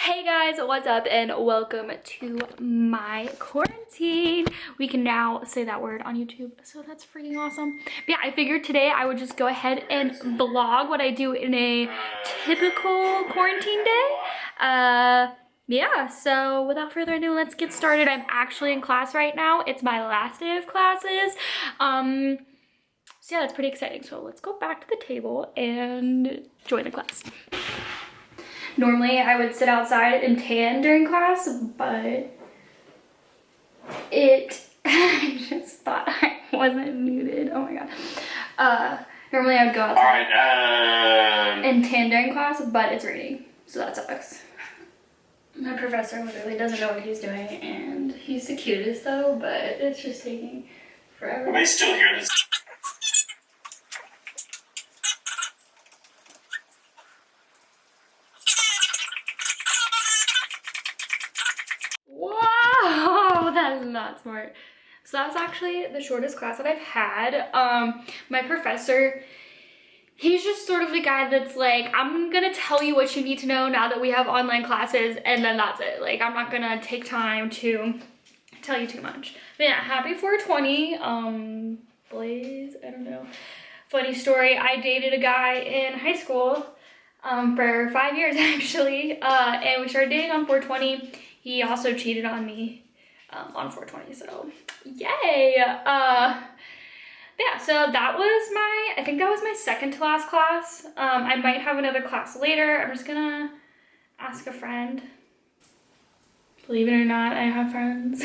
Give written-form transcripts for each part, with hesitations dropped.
Hey guys, what's up and welcome to my quarantine. We can now say that word on YouTube, so that's freaking awesome. But yeah, I figured today I would just go ahead and vlog what I do in a typical quarantine day. Yeah, so without further ado, let's get started. I'm actually in class right now. It's my last day of classes. So yeah, that's pretty exciting. So let's go back to the table and join the class. Normally I would sit outside and tan during class, but I just thought I wasn't muted. Oh my god. Normally I would go outside and tan during class, but it's raining, so that sucks. My professor literally doesn't know what he's doing, and he's the cutest though, but it's just taking forever. They still hear this. Whoa, that is not smart. So that's actually the shortest class that I've had. My professor, he's just sort of the guy that's like, I'm gonna tell you what you need to know now that we have online classes, and then that's it. Like, I'm not gonna take time to tell you too much. But yeah, happy 420. Blaze, I don't know. Funny story, I dated a guy in high school for 5 years actually, and we started dating on 420. He also cheated on me on 420, so yay! Yeah, so that was I think that was my second to last class. I might have another class later. I'm just gonna ask a friend. Believe it or not, I have friends.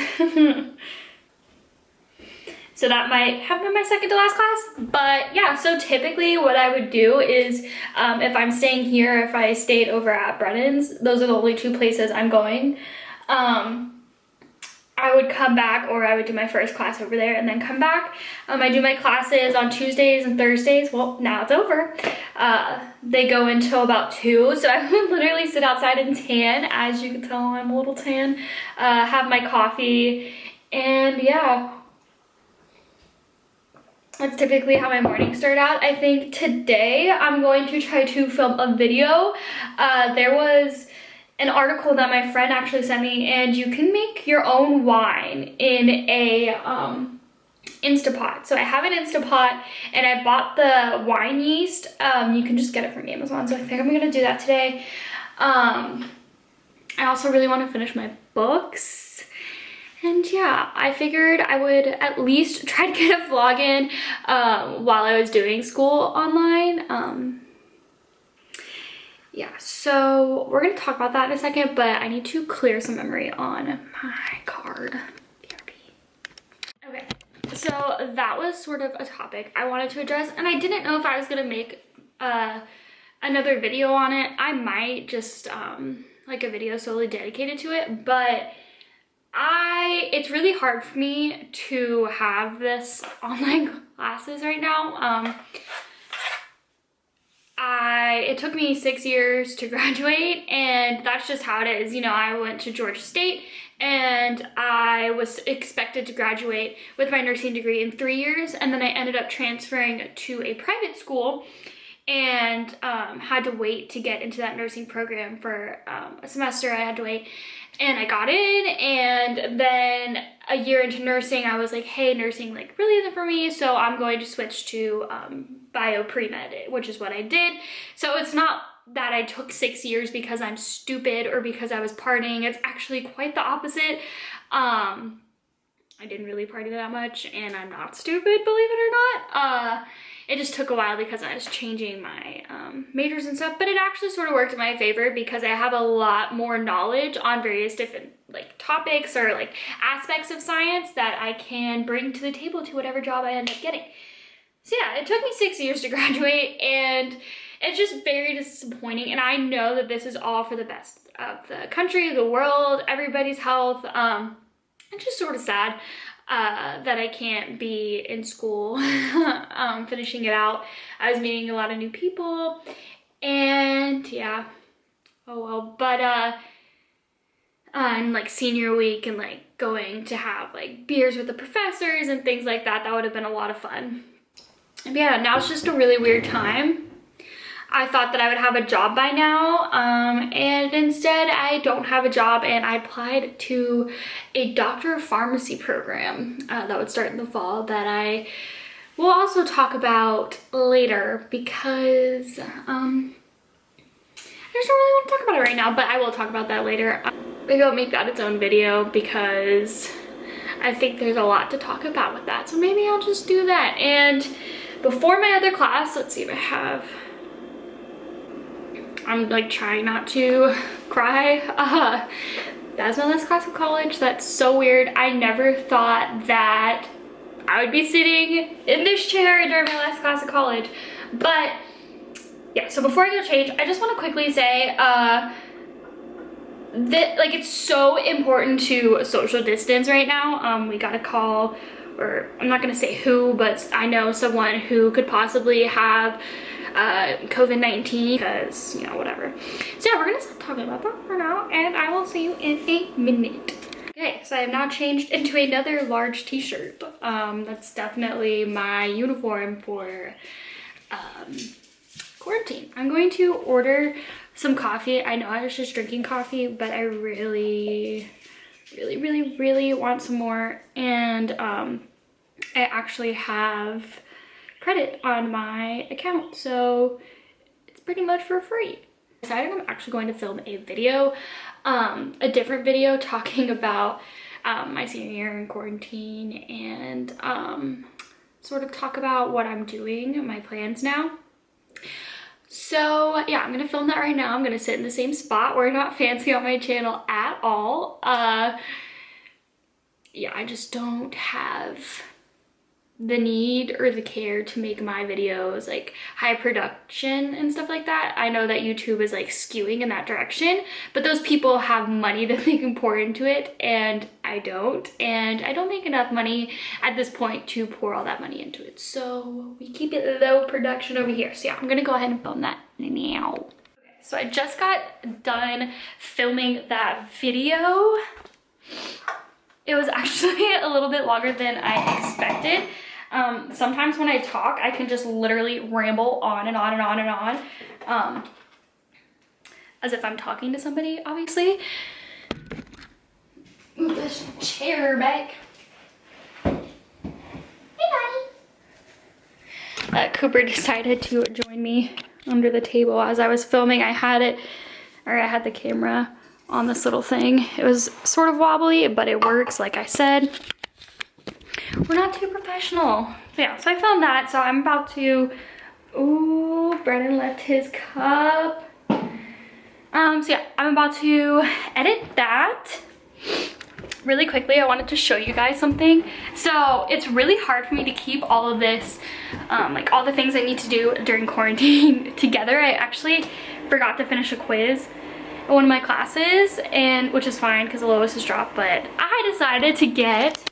So that might have been my second to last class. But yeah, so typically what I would do is if I'm staying here, if I stayed over at Brennan's, those are the only two places I'm going. I would come back, or I would do my first class over there and then come back. I do my classes on Tuesdays and Thursdays. Well, now it's over. They go until about 2, so I would literally sit outside and tan. As you can tell, I'm a little tan. Have my coffee, and yeah. That's typically how my mornings start out. I think today I'm going to try to film a video. There was an article that my friend actually sent me, and you can make your own wine in a Instapot. So I have an Instapot, and I bought the wine yeast. You can just get it from Amazon, so I think I'm gonna do that today. I also really want to finish my books. And yeah, I figured I would at least try to get a vlog in while I was doing school online. Yeah, so we're gonna talk about that in a second, but I need to clear some memory on my card. Okay, so that was sort of a topic I wanted to address, and I didn't know if I was gonna make another video on it. I might just like a video solely dedicated to it, but it's really hard for me to have this online classes right now. It took me 6 years to graduate, and that's just how it is. You know, I went to Georgia State, and I was expected to graduate with my nursing degree in 3 years, and then I ended up transferring to a private school and had to wait to get into that nursing program for a semester. I had to wait, and I got in, and then a year into nursing, I was like, hey, nursing like really isn't for me, so I'm going to switch to bio pre-med, which is what I did. So it's not that I took 6 years because I'm stupid or because I was partying. It's actually quite the opposite. I didn't really party that much, and I'm not stupid, believe it or not. It just took a while because I was changing my majors and stuff, but it actually sort of worked in my favor because I have a lot more knowledge on various different like topics or like aspects of science that I can bring to the table to whatever job I end up getting. So yeah, it took me 6 years to graduate, and it's just very disappointing, and I know that this is all for the best of the country, the world, everybody's health. It's just sort of sad that I can't be in school finishing it out. I was meeting a lot of new people, and yeah, oh well. But and like senior week and like going to have like beers with the professors and things like that, that would have been a lot of fun. And yeah, now it's just a really weird time. I thought that I would have a job by now, and instead I don't have a job, and I applied to a doctor of pharmacy program that would start in the fall that I will also talk about later because I just don't really want to talk about it right now, but I will talk about that later. Maybe I'll make that its own video because I think there's a lot to talk about with that, so maybe I'll just do that. And before my other class, let's see if I have, I'm like trying not to cry. That's my last class of college. That's so weird. I never thought that I would be sitting in this chair during my last class of college. But yeah, so before I go change, I just want to quickly say that like it's so important to social distance right now. We got a call, or I'm not gonna say who, but I know someone who could possibly have COVID-19 because, you know, whatever. So yeah, we're gonna stop talking about that for now, and I will see you in a minute. Okay, so I have now changed into another large t-shirt. That's definitely my uniform for quarantine. I'm going to order some coffee. I know I was just drinking coffee, but I really want some more. And I actually have credit on my account, so it's pretty much for free. I decided I'm actually going to film a video, a different video talking about my senior year in quarantine, and sort of talk about what I'm doing, my plans now. So yeah, I'm gonna film that right now. I'm gonna sit in the same spot. We're not fancy on my channel at all. Yeah, I just don't have the need or the care to make my videos like high production and stuff like that. I know that YouTube is like skewing in that direction, but those people have money that they can pour into it, and I don't make enough money at this point to pour all that money into it. So we keep it low production over here. So yeah, I'm gonna go ahead and film that now. Okay, so I just got done filming that video. It was actually a little bit longer than I expected. Sometimes when I talk, I can just literally ramble on and on and on and on, as if I'm talking to somebody, obviously. Move this chair back. Hey, buddy. Cooper decided to join me under the table as I was filming. I had the camera on this little thing. It was sort of wobbly, but it works, like I said. We're not too professional. Yeah, so I filmed that, so I'm about to, ooh, Brennan left his cup. So yeah, I'm about to edit that. Really quickly, I wanted to show you guys something. So it's really hard for me to keep all of this, like all the things I need to do during quarantine together. I actually forgot to finish a quiz in one of my classes, and which is fine because the lowest has dropped, but I decided to get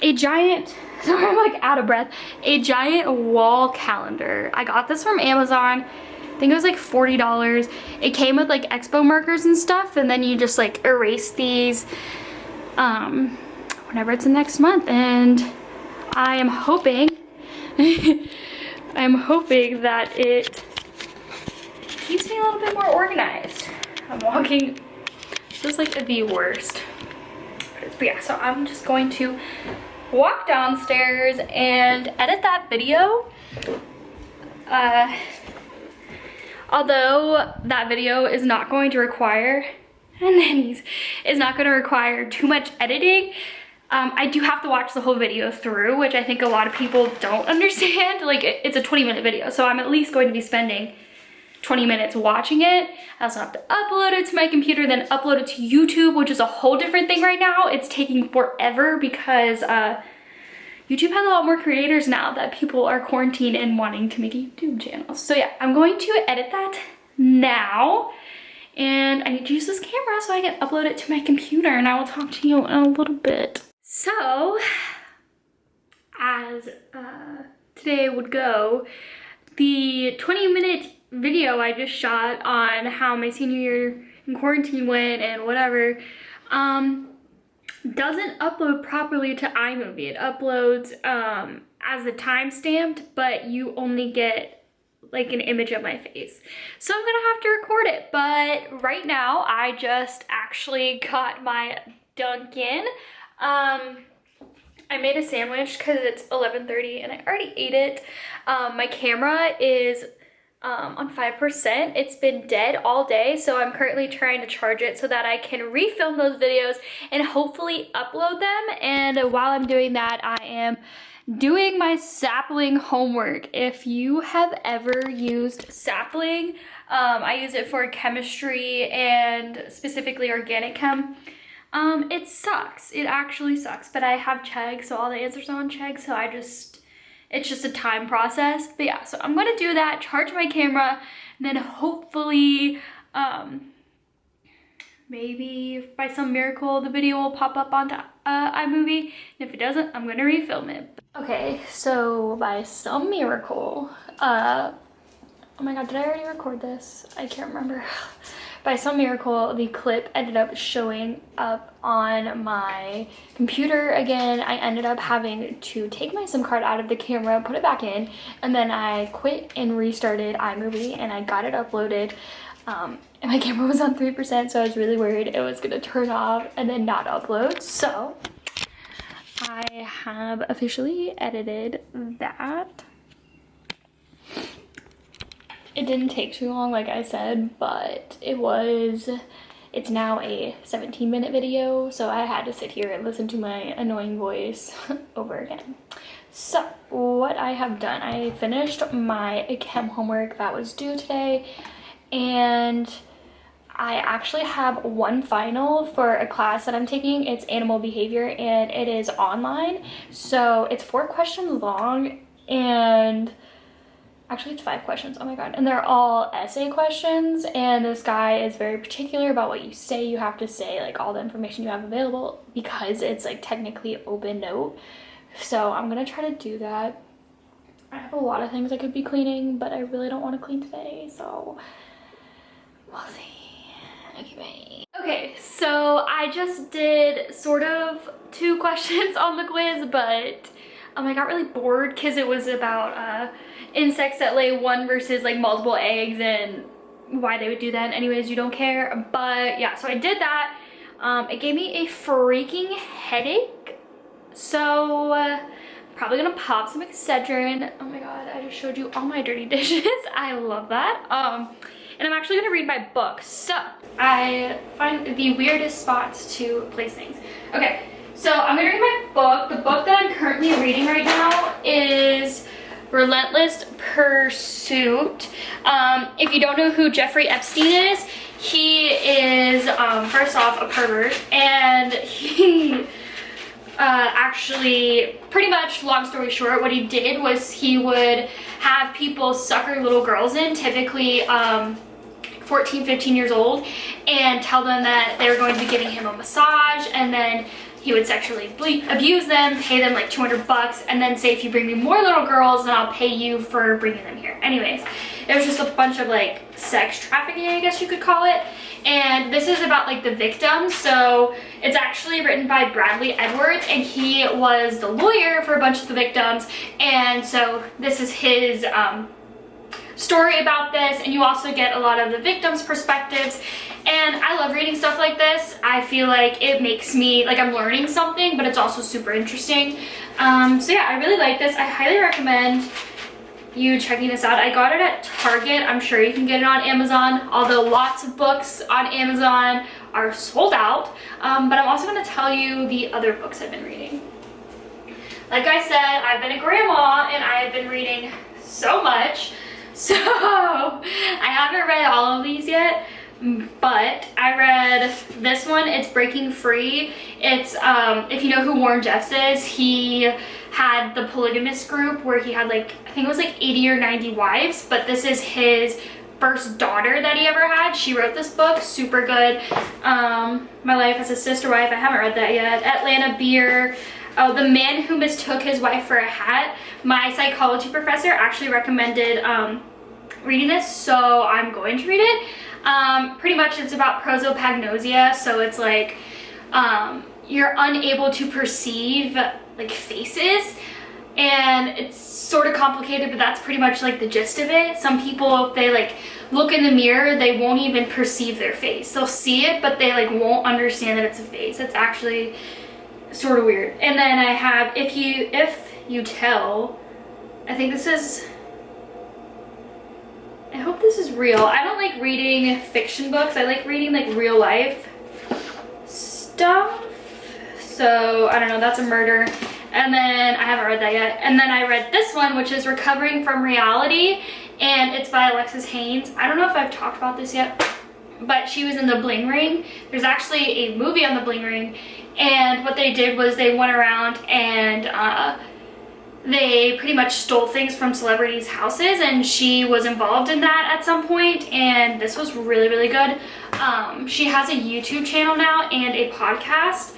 a giant, sorry I'm like out of breath, a giant wall calendar. I got this from Amazon. I think it was like $40. It came with like expo markers and stuff, and then you just like erase these whenever it's the next month, and I am hoping I'm hoping that it keeps me a little bit more organized. I'm walking just like the worst. But yeah, so I'm just going to walk downstairs and edit that video. Although that video is not going to require, and then is not going to require too much editing, I do have to watch the whole video through, which I think a lot of people don't understand. Like, it's a 20-minute video, so I'm at least going to be spending 20 minutes watching it. I also have to upload it to my computer, then upload it to YouTube, which is a whole different thing right now. It's taking forever because YouTube has a lot more creators now that people are quarantined and wanting to make YouTube channels. So yeah, I'm going to edit that now, and I need to use this camera so I can upload it to my computer, and I will talk to you in a little bit. So, as today would go, the 20-minute video I just shot on how my senior year in quarantine went and whatever, doesn't upload properly to iMovie. It uploads as a timestamped, but you only get like an image of my face. So I'm gonna have to record it, but right now I just actually got my Dunkin'. I made a sandwich because it's 11:30 and I already ate it. My camera is on 5%. It's been dead all day, so I'm currently trying to charge it so that I can refilm those videos and hopefully upload them. And while I'm doing that, I am doing my sapling homework. If you have ever used sapling, I use it for chemistry and specifically organic chem. It sucks. It actually sucks, but I have Chegg, so all the answers are on Chegg, so it's just a time process. But yeah, so I'm gonna do that, charge my camera, and then hopefully, maybe by some miracle, the video will pop up onto iMovie, and if it doesn't, I'm gonna refilm it. Okay, so by some miracle, oh my god, did I already record this? I can't remember. By some miracle, the clip ended up showing up on my computer again. I ended up having to take my SIM card out of the camera, put it back in, and then I quit and restarted iMovie, and I got it uploaded. And my camera was on 3%, so I was really worried it was gonna turn off and then not upload. So I have officially edited that. It didn't take too long, like I said, but it's now a 17-minute video, so I had to sit here and listen to my annoying voice over again. So what I have done, I finished my chem homework that was due today, and I actually have one final for a class that I'm taking. It's animal behavior, and it is online, so it's 4 questions long, and actually it's 5 questions, oh my god, and they're all essay questions, and this guy is very particular about what you say. You have to say like all the information you have available because it's like technically open note. So I'm gonna try to do that. I have a lot of things I could be cleaning, but I really don't want to clean today, so we'll see. Okay, so I just did sort of 2 questions on the quiz, but I got really bored because it was about insects that lay 1 versus like multiple eggs and why they would do that. Anyways, you don't care. But yeah, so I did that. It gave me a freaking headache. So probably gonna pop some Excedrin. Oh my god, I just showed you all my dirty dishes. I love that. And I'm actually gonna read my book. So I find the weirdest spots to place things. Okay. So I'm gonna read my book. The book that I'm currently reading right now is Relentless Pursuit. If you don't know who Jeffrey Epstein is, he is, first off, a pervert, and he actually, pretty much, long story short, what he did was he would have people sucker little girls in, typically 14, 15 years old, and tell them that they were going to be giving him a massage, and then he would sexually abuse them, pay them like $200, and then say, if you bring me more little girls, then I'll pay you for bringing them here. Anyways, it was just a bunch of like sex trafficking, I guess you could call it. And this is about like the victims. So it's actually written by Bradley Edwards, and he was the lawyer for a bunch of the victims. And so this is his story about this, and you also get a lot of the victims' perspectives. And I love reading stuff like this. I feel like it makes me, like I'm learning something, but it's also super interesting. So yeah, I really like this. I highly recommend you checking this out. I got it at Target. I'm sure you can get it on Amazon, although lots of books on Amazon are sold out. But I'm also gonna tell you the other books I've been reading. Like I said, I've been a grandma and I've been reading so much. So I haven't read all of these yet, but I read this one. It's Breaking Free. It's if you know who Warren Jeffs is, he had the polygamous group where he had like, I think it was like 80 or 90 wives, but this is his first daughter that he ever had. She wrote this book, super good. My Life as a Sister Wife, I haven't read that yet. Atlanta Beer. Oh, The Man Who Mistook His Wife for a Hat. My psychology professor actually recommended reading this, so I'm going to read it. Pretty much it's about prosopagnosia, so it's like you're unable to perceive like faces, and it's sort of complicated, but that's pretty much like the gist of it. Some people, if they like look in the mirror, they won't even perceive their face. They'll see it, but they like won't understand that it's a face. It's actually sort of weird. And then I have if you tell, I think this is, I hope this is real. I don't like reading fiction books. I like reading like real life stuff. So I don't know, that's a murder. And then I haven't read that yet. And then I read this one, which is Recovering from Reality, and it's by Alexis Haynes. I don't know if I've talked about this yet, but she was in The Bling Ring. There's actually a movie on The Bling Ring, and what they did was they went around and they pretty much stole things from celebrities' houses, and she was involved in that at some point, and this was really, really good. She has a YouTube channel now and a podcast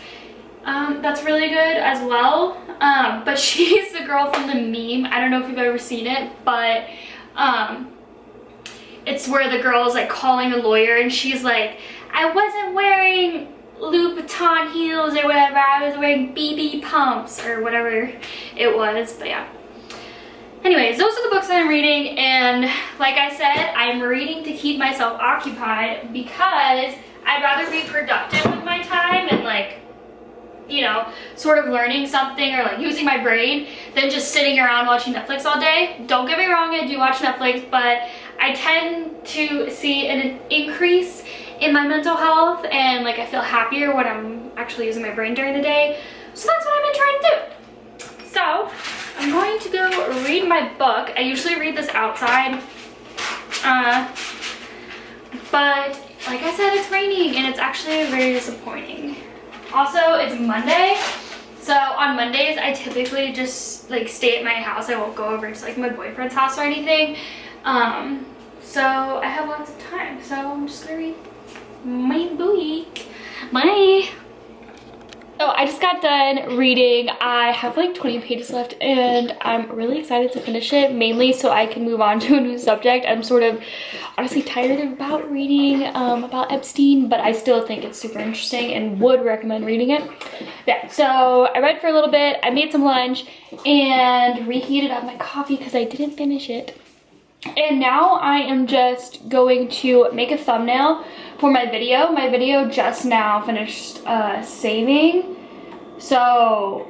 that's really good as well. But she's the girl from the meme. I don't know if you've ever seen it, but it's where the girl is like calling a lawyer and she's like, I wasn't wearing Louboutin heels or whatever, I was wearing BB pumps or whatever it was. But yeah, anyways, those are the books that I'm reading, and like I said, I'm reading to keep myself occupied because I'd rather be productive with my time and like, you know, sort of learning something or like using my brain than just sitting around watching Netflix all day. Don't get me wrong, I do watch Netflix, but I tend to see an increase in my mental health and like I feel happier when I'm actually using my brain during the day. So that's what I've been trying to do. So I'm going to go read my book. I usually read this outside, but like I said, it's raining and it's actually very disappointing. Also, it's Monday, so on Mondays I typically just like stay at my house. I won't go over to like my boyfriend's house or anything. So I have lots of time, so I'm just gonna read my book. Bye. So I just got done reading. I have like 20 pages left and I'm really excited to finish it, mainly so I can move on to a new subject. I'm sort of honestly tired about reading about Epstein, but I still think it's super interesting and would recommend reading it. Yeah, so I read for a little bit, I made some lunch and reheated up my coffee because I didn't finish it. And now I am just going to make a thumbnail for my video. My video just now finished saving. So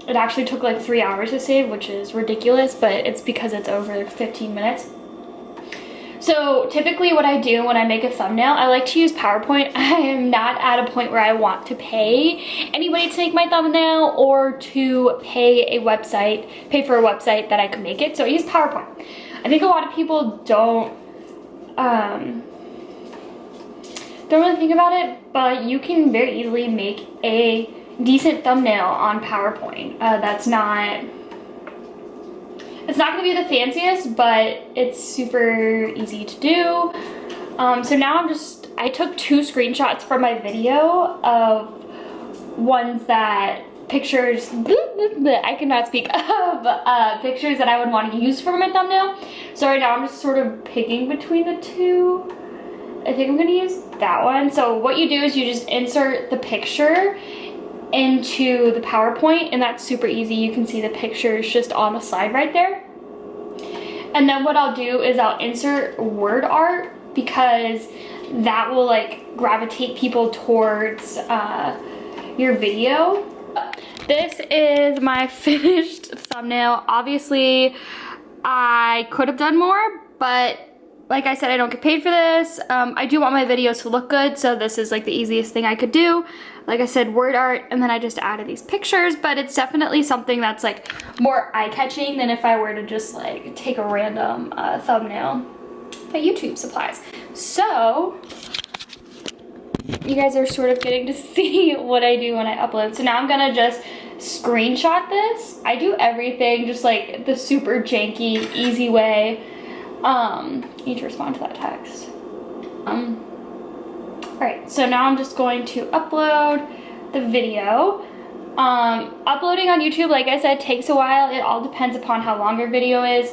it actually took like 3 hours to save, which is ridiculous, but it's because it's over 15 minutes. So typically what I do when I make a thumbnail, I like to use PowerPoint. I am not at a point where I want to pay anybody to make my thumbnail or to pay for a website that I could make it. So I use PowerPoint. I think a lot of people don't really think about it, but you can very easily make a decent thumbnail on PowerPoint. It's not gonna be the fanciest, but it's super easy to do. So now I took 2 screenshots from my video of pictures, I cannot speak, of pictures that I would want to use for my thumbnail. So right now I'm just sort of picking between the 2. I think I'm gonna use that one. So what you do is you just insert the picture into the PowerPoint, and that's super easy. You can see the pictures just on the slide right there. And then what I'll do is I'll insert word art because that will like gravitate people towards your video. This is my finished thumbnail. Obviously, I could have done more, but like I said, I don't get paid for this. I do want my videos to look good, so this is like the easiest thing I could do. Like I said, word art, and then I just added these pictures, but it's definitely something that's like more eye-catching than if I were to just like take a random thumbnail that YouTube supplies. So you guys are sort of getting to see what I do when I upload. So now I'm gonna just screenshot this. I do everything just like the super janky, easy way. Need to respond to that text. Alright, so now I'm just going to upload the video. Uploading on YouTube, like I said, takes a while. It all depends upon how long your video is.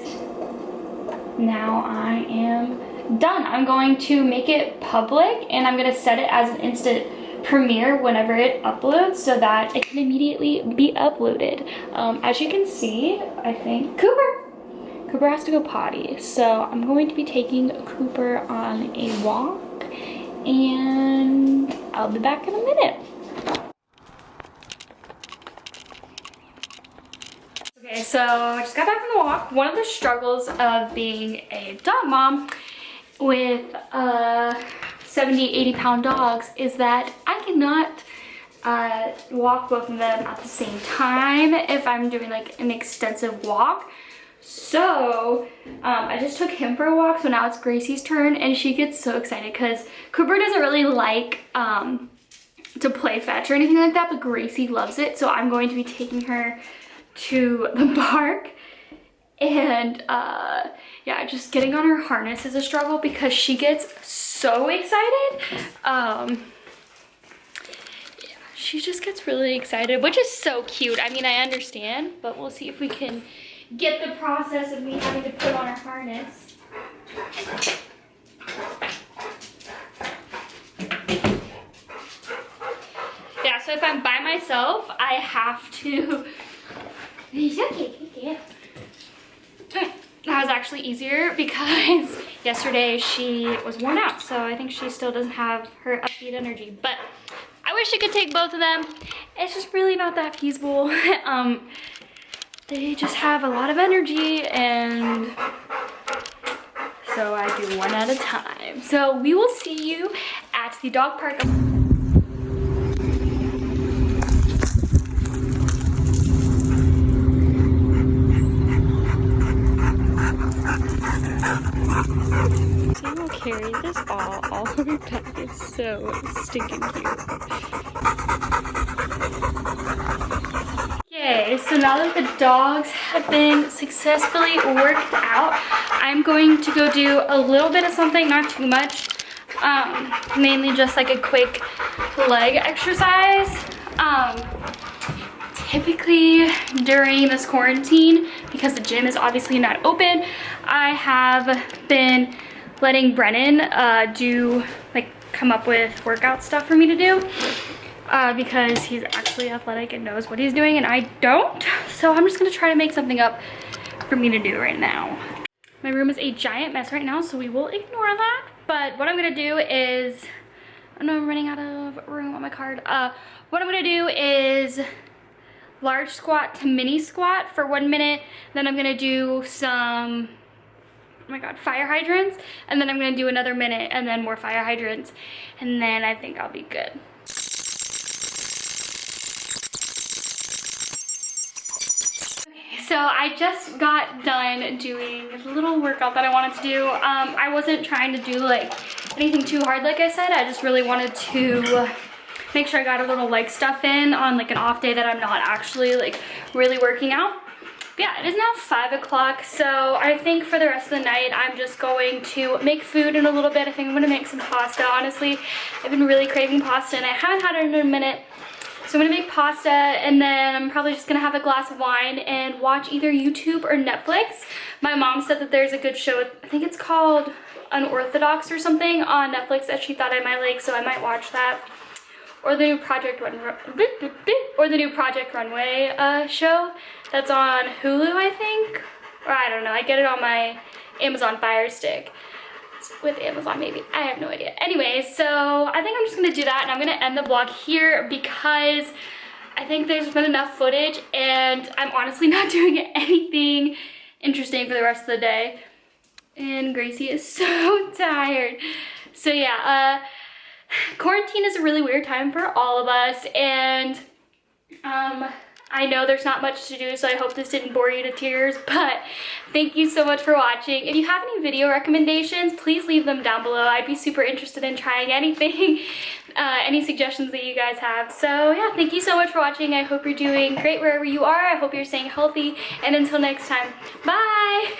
Now I am done. I'm going to make it public and I'm going to set it as an instant Premiere whenever it uploads so that it can immediately be uploaded. As you can see, I think Cooper has to go potty, so I'm going to be taking Cooper on a walk, and I'll be back in a minute. Okay, so I just got back from the walk. One of the struggles of being a dog mom with 70-80 pound dogs is that I cannot walk both of them at the same time if I'm doing like an extensive walk. So I just took him for a walk, so now it's Gracie's turn, and she gets so excited because Cooper doesn't really like to play fetch or anything like that, but Gracie loves it. So I'm going to be taking her to the park, and yeah, just getting on her harness is a struggle because she gets so excited. Yeah, she just gets really excited, which is so cute. I mean, I understand, but we'll see if we can get the process of me having to put on her harness. Yeah, so if I'm by myself, I have to that was actually easier because yesterday she was worn out, so I think she still doesn't have her upbeat energy, but I wish I could take both of them. It's just really not that feasible. They just have a lot of energy, and so I do one at a time. So we will see you at the dog park. Sam will carry this all the way back. It's so stinking cute. Okay, so now that the dogs have been successfully worked out, I'm going to go do a little bit of something, not too much. Mainly just like a quick leg exercise. Typically during this quarantine, because the gym is obviously not open, I have been letting Brennan come up with workout stuff for me to do, because he's actually athletic and knows what he's doing and I don't. So I'm just gonna try to make something up for me to do right now. My room is a giant mess right now, so we will ignore that. But what I'm gonna do is, I know I'm running out of room on my card. What I'm gonna do is large squat to mini squat for 1 minute. Then I'm gonna do some, oh my god, fire hydrants. And then I'm gonna do another minute and then more fire hydrants. And then I think I'll be good. Okay, so I just got done doing a little workout that I wanted to do. I wasn't trying to do like anything too hard, like I said. I just really wanted to make sure I got a little leg stuff in on like an off day that I'm not actually like really working out. But yeah, it is now 5 o'clock, so I think for the rest of the night I'm just going to make food in a little bit. I think I'm gonna make some pasta. Honestly, I've been really craving pasta and I haven't had it in a minute. So I'm gonna make pasta, and then I'm probably just gonna have a glass of wine and watch either YouTube or Netflix. My mom said that there's a good show, I think it's called Unorthodox or something, on Netflix that she thought I might like, so I might watch that. Or the new Project Runway show that's on Hulu, I think. Or I don't know, I get it on my Amazon Fire Stick. It's with Amazon maybe, I have no idea. Anyway, so I think I'm just gonna do that, and I'm gonna end the vlog here because I think there's been enough footage and I'm honestly not doing anything interesting for the rest of the day. And Gracie is so tired. So yeah, quarantine is a really weird time for all of us, and I know there's not much to do, so I hope this didn't bore you to tears, but thank you so much for watching. If you have any video recommendations, please leave them down below. I'd be super interested in trying anything, any suggestions that you guys have. So yeah, thank you so much for watching. I hope you're doing great wherever you are. I hope you're staying healthy, and until next time, bye!